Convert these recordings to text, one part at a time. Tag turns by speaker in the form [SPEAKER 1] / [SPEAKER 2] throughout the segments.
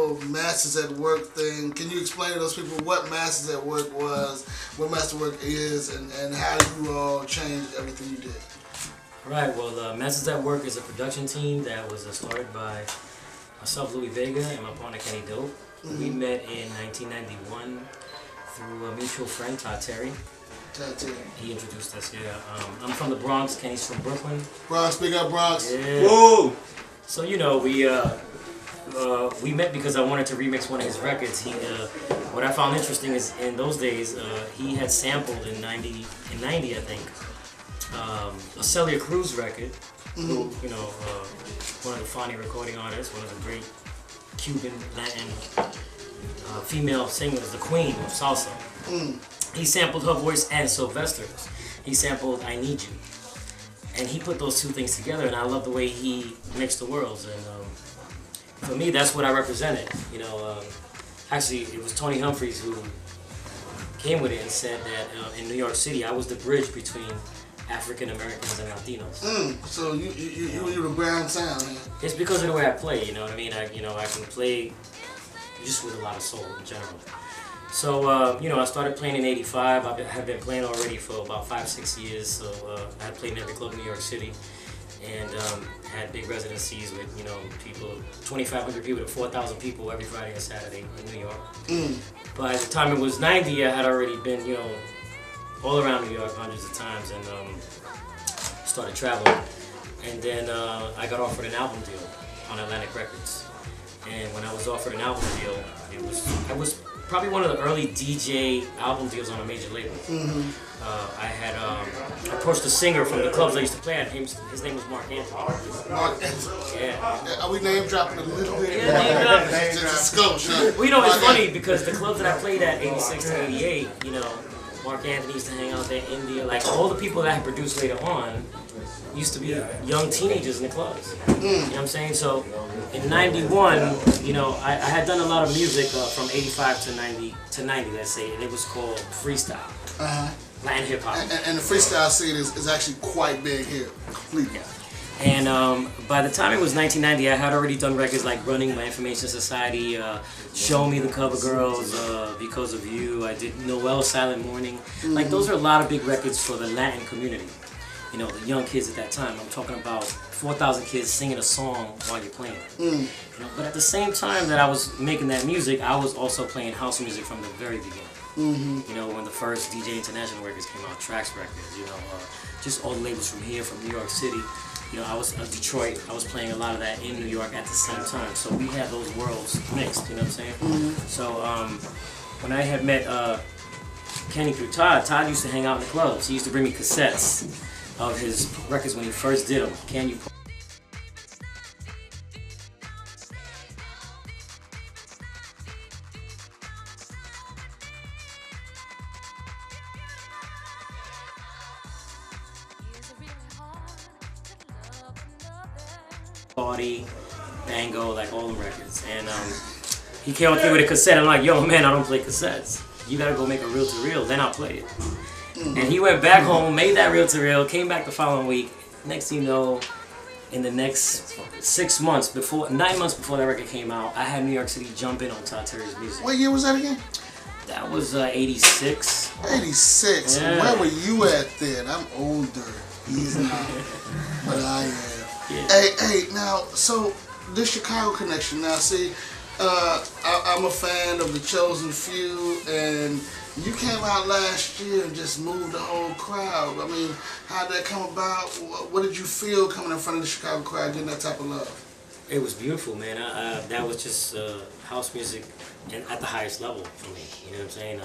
[SPEAKER 1] whole Masters at Work thing. Can you explain to those people what Masters at Work was, what Master Work is, and how you all changed everything you did?
[SPEAKER 2] Right, well, Masters at Work is a production team that was started by myself, Louie Vega, and my partner, Kenny Dope. We met in 1991 through a mutual friend, Todd Terry. He introduced us, yeah. I'm from the Bronx, Kenny's from Brooklyn.
[SPEAKER 1] Bronx, big up Bronx.
[SPEAKER 2] Yeah.
[SPEAKER 3] Whoa!
[SPEAKER 2] So, you know, we met because I wanted to remix one of his records. What I found interesting is in those days, he had sampled in 90, I think, a Celia Cruz record, who, you know, one of the Fani recording artists, one of the great Cuban, Latin, female singers, the queen of salsa. He sampled her voice and Sylvester's. He sampled I Need You. And he put those two things together, and I love the way he mixed the worlds. And for me, that's what I represented. You know, actually, it was Tony Humphries who came with it and said that in New York City, I was the bridge between African Americans and Latinos.
[SPEAKER 1] So you the brown sound. Man.
[SPEAKER 2] It's because of the way I play. You know what I mean? I can play just with a lot of soul in general. So, you know, I started playing in '85. I have been playing already for about 5-6 years. So I played in every club in New York City, and had big residencies with, you know, people, 2,500 people to 4,000 people every Friday and Saturday in New York. By the time it was '90, I had already been, you know, all around New York hundreds of times, and started traveling. And then I got offered an album deal on Atlantic Records. And when I was offered an album deal, I was probably one of the early DJ album deals on a major label. I had approached a singer from the clubs I used to play at. His name was Mark Anthony.
[SPEAKER 1] Mark Anthony.
[SPEAKER 2] Yeah.
[SPEAKER 1] Are we name dropping a little bit?
[SPEAKER 2] Yeah, name dropping.
[SPEAKER 1] Just a scope.
[SPEAKER 2] Well, you know, it's funny because the clubs that I played at, '86 to '88, you know, Mark Anthony used to hang out there, India, like all the people that I produced later on used to be young teenagers in the clubs. You know what I'm saying? So in '91, you know, I had done a lot of music from '85 to 90, let's say, and it was called freestyle, Latin hip hop.
[SPEAKER 1] And the freestyle scene is actually quite big here, completely.
[SPEAKER 2] And by the time it was 1990, I had already done records like Running My Information Society, Show Me the Cover Girls, Because of You. I did Noel Silent Morning. Like, those are a lot of big records for the Latin community. You know, the young kids at that time. I'm talking about 4,000 kids singing a song while you're playing. You know, but at the same time that I was making that music, I was also playing house music from the very beginning. You know, when the first DJ International records came out, Trax Records, you know, just all the labels from here, from New York City. You know, I was Detroit. I was playing a lot of that in New York at the same time. So we had those worlds mixed, you know what I'm saying? So when I had met Kenny through Todd used to hang out in the clubs. He used to bring me cassettes of his records when he first did them. Can You... Party, Bango, like all the records. And he came up here with a cassette. I'm like, yo, man, I don't play cassettes. You gotta go make a reel-to-reel, then I'll play it. And he went back home, made that reel-to-reel, came back the following week. Next thing you know, in the next 9 months before that record came out, I had New York City jumping on Todd Terry's music.
[SPEAKER 1] What year was that again?
[SPEAKER 2] That was '86.
[SPEAKER 1] '86.
[SPEAKER 2] Yeah.
[SPEAKER 1] Where were you at then? I'm older. He's not, but I am.
[SPEAKER 2] Yeah.
[SPEAKER 1] Hey, now, so this Chicago connection. Now, see, I'm a fan of The Chosen Few, and you came out last year and just moved the whole crowd. I mean, how'd that come about? What did you feel coming in front of the Chicago crowd, getting that type of love?
[SPEAKER 2] It was beautiful, man. That was just house music at the highest level for me. You know what I'm saying?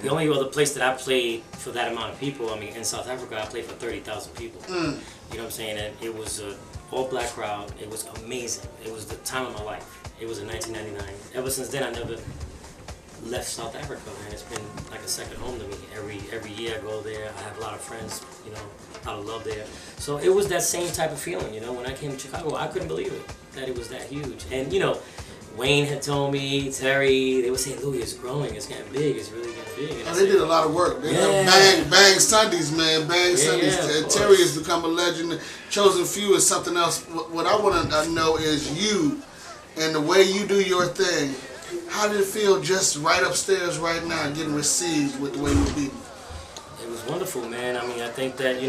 [SPEAKER 2] The only other place that I played for that amount of people, I mean, in South Africa, I played for 30,000 people. You know what I'm saying? And it was an all-black crowd. It was amazing. It was the time of my life. It was in 1999. Ever since then, I never left South Africa, man. It's been like a second home to me. Every year I go there. I have a lot of friends, you know, a lot of love there. So it was that same type of feeling, you know. When I came to Chicago, I couldn't believe it, that it was that huge. And, you know, Wayne had told me, Terry, they were saying, Louie, it's growing, it's getting big, it's really getting big. And
[SPEAKER 1] they did a lot of work. They have Bang Sundays, man. Bang Sundays. Terry has become a legend. Chosen Few is something else. What I want to know is you and the way you do your thing, how did it feel just right upstairs right now getting received with the way you're beating?
[SPEAKER 2] It was wonderful, man. I mean, I think that,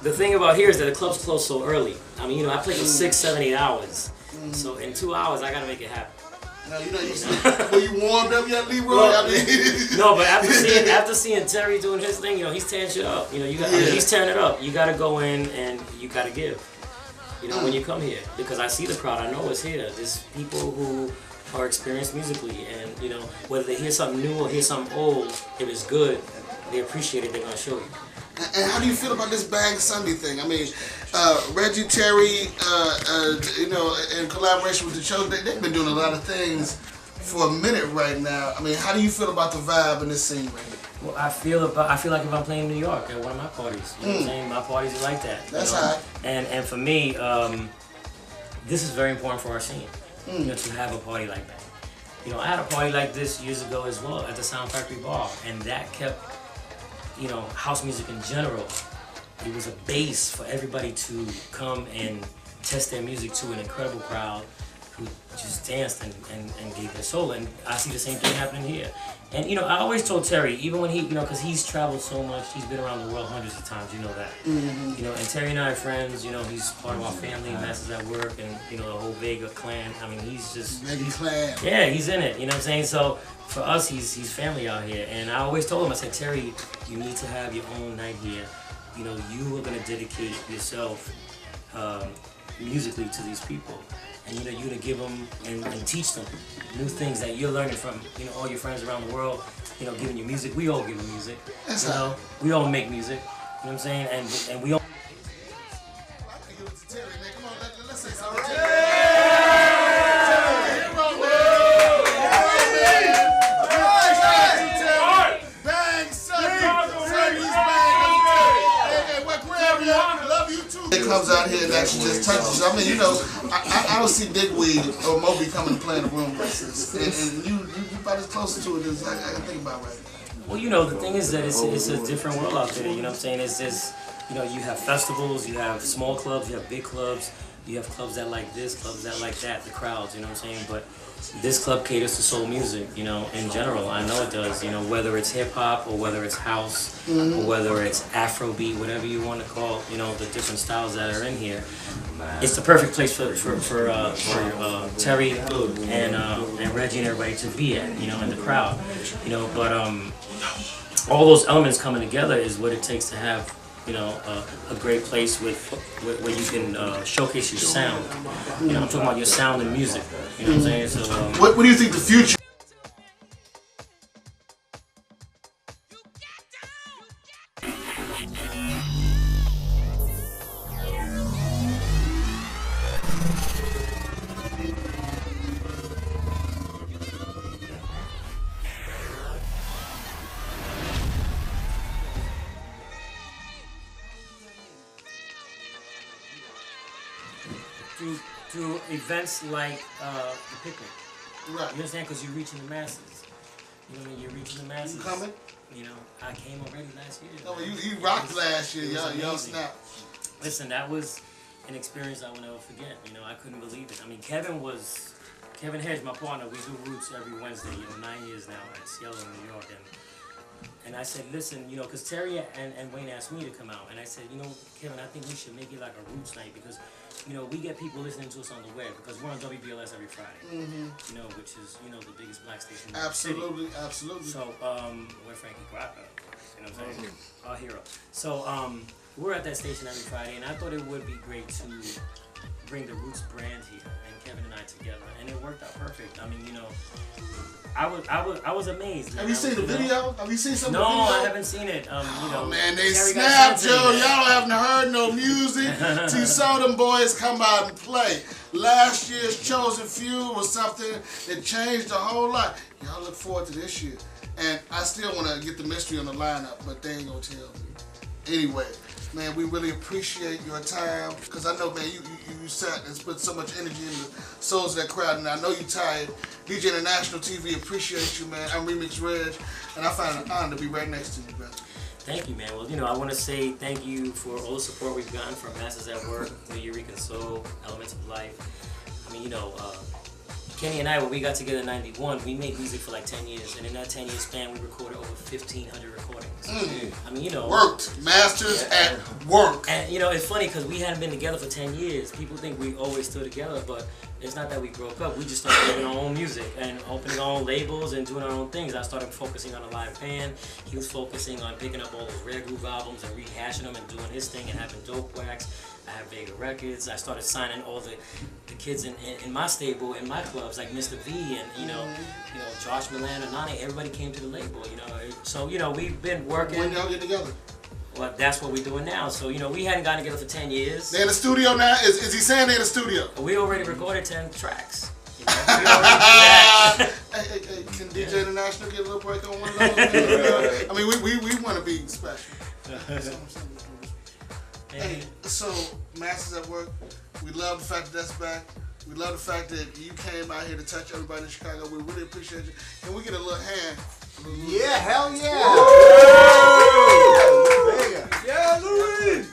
[SPEAKER 2] the thing about here is that the clubs close so early. I mean, I play for 6, 7, 8 hours. So in 2 hours, I gotta make it happen.
[SPEAKER 1] No, you know, were you warmed up yet, Leroy?
[SPEAKER 2] Well, no, but after seeing Terry doing his thing, he's tearing shit up. He's tearing it up. You gotta go in and you gotta give. When you come here, because I see the crowd, I know it's here. There's people who are experienced musically, and whether they hear something new or hear something old, if it's good, they appreciate it. They're gonna show you.
[SPEAKER 1] And how do you feel about this Bang Sunday thing? I mean, Reggie, Terry, in collaboration with the show, they've been doing a lot of things for a minute right now. I mean, how do you feel about the vibe in this scene right now?
[SPEAKER 2] Well, I feel like if I'm playing in New York at one of my parties. You know what I'm saying? My parties are like that.
[SPEAKER 1] That's high.
[SPEAKER 2] And for me, this is very important for our scene. To have a party like that. I had a party like this years ago as well at the Sound Factory Bar, and that kept house music in general. It was a base for everybody to come and test their music to an incredible crowd who just danced and gave their soul. And I see the same thing happening here. And I always told Terry, even when he, because he's traveled so much, he's been around the world hundreds of times, that. And Terry and I are friends, he's part of our family, Masters at Work, and the whole Vega clan. I mean, he's just...
[SPEAKER 1] Vega clan.
[SPEAKER 2] Yeah, he's in it, you know what I'm saying? So for us, he's family out here. And I always told him, I said, Terry, you need to have your own night here. You are going to dedicate yourself musically to these people. And you're going to give them and teach them new things that you're learning from all your friends around the world. Giving you music. We all give them music. We all make music. You know what I'm saying? And we all.
[SPEAKER 1] It comes out here and actually just touches. I mean, I don't see Digweed or Moby coming to play in a room like this. And you about as close to it as I can think about right now.
[SPEAKER 2] Well, the thing is that it's a different world out there. You know what I'm saying? It's just, you have festivals, you have small clubs, you have big clubs, you have clubs that like this, clubs that like that, the crowds, you know what I'm saying? But this club caters to soul music, in general. I know it does, whether it's hip-hop or whether it's house or whether it's Afrobeat, whatever you want to call, the different styles that are in here. It's the perfect place for Terry and Reggie and everybody to be at, in the crowd. But all those elements coming together is what it takes to have a great place where you can showcase your sound. I'm talking about your sound and music. You know what I'm saying? So,
[SPEAKER 1] what do you think the future?
[SPEAKER 2] through events like the picnic.
[SPEAKER 1] Right.
[SPEAKER 2] You understand? Because you're reaching the masses. You know what I mean? You're reaching the masses.
[SPEAKER 1] You coming?
[SPEAKER 2] I came already last year.
[SPEAKER 1] No, you rocked last year. Y'all snapped.
[SPEAKER 2] Listen, that was an experience I will never forget. I couldn't believe it. I mean, Kevin Hedge, my partner, we do Roots every Wednesday, 9 years now at Cielo in New York. And I said, listen, because Terry and Wayne asked me to come out. And I said, Kevin, I think we should make it like a Roots night because, we get people listening to us on the web because we're on WBLS every Friday, which is, the biggest black station in the city.
[SPEAKER 1] Absolutely.
[SPEAKER 2] So, we're Frankie Crocker, what I'm saying? Our hero. So, we're at that station every Friday, and I thought it would be great to bring the Roots brand here and Kevin and I together, and it worked out perfect. I mean, I was amazed.
[SPEAKER 1] Have you seen the video? Have you seen some of the
[SPEAKER 2] video?
[SPEAKER 1] video?
[SPEAKER 2] No, I haven't seen it.
[SPEAKER 1] Oh man, they snapped, Joe. Y'all haven't heard no music. Till you saw them boys come out and play. Last year's Chosen Few was something that changed a whole lot. Y'all look forward to this year. And I still want to get the mystery on the lineup, but they ain't gonna tell me. Anyway, man, we really appreciate your time because I know, man, you sat and put so much energy in the souls of that crowd, and I know you tired. DJ International TV appreciate you, man. I'm REMIXXX REG, and I find it an honor to be right next to you, brother.
[SPEAKER 2] Thank you, man. Well, I want to say thank you for all the support we've gotten from Masters at Work, New Eureka Soul, Elements of Life. I mean, you know, Kenny and I, when we got together in '91, we made music for like 10 years, and in that 10-year span, we recorded over 1,500 recordings. I mean, you know,
[SPEAKER 1] worked, masters at work.
[SPEAKER 2] And you know, it's funny because we hadn't been together for 10 years. People think we always stood together, but it's not that we broke up. We just started making our own music and opening our own labels and doing our own things. I started focusing on a live band. He was focusing on picking up all those Red Groove albums and rehashing them and doing his thing and having Dope Wax. I have Vega Records. I started signing all the kids in my stable, in my clubs, like Mr. V and you know Josh Milan and Nani. Everybody came to the label, you know. So you know, we've been working.
[SPEAKER 1] When y'all get together?
[SPEAKER 2] Well, that's what we're doing now. So you know, we hadn't gotten together for 10 years.
[SPEAKER 1] They in the studio now. Is he saying they in the studio?
[SPEAKER 2] We already recorded 10 tracks. You know, we already
[SPEAKER 1] hey, can DJ International get a little break on one of those? I mean, we want to be special. Hey, so Masters at Work, we love the fact that that's back. We love the fact that you came out here to touch everybody in Chicago. We really appreciate you. Can we get a little hand?
[SPEAKER 3] Yeah, hell yeah!
[SPEAKER 1] Vega.
[SPEAKER 3] Yeah, Louie!